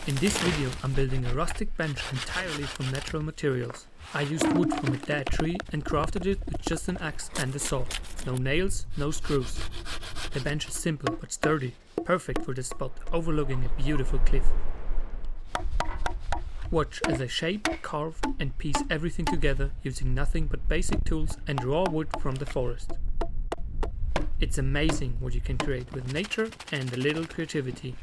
In this video I'm building a rustic bench entirely from natural materials. I used wood from a dead tree and crafted it with just an axe and a saw. No nails, no screws. The bench is simple but sturdy, perfect for this spot overlooking a beautiful cliff. Watch as I shape, carve and piece everything together using nothing but basic tools and raw wood from the forest. It's amazing what you can create with nature and a little creativity.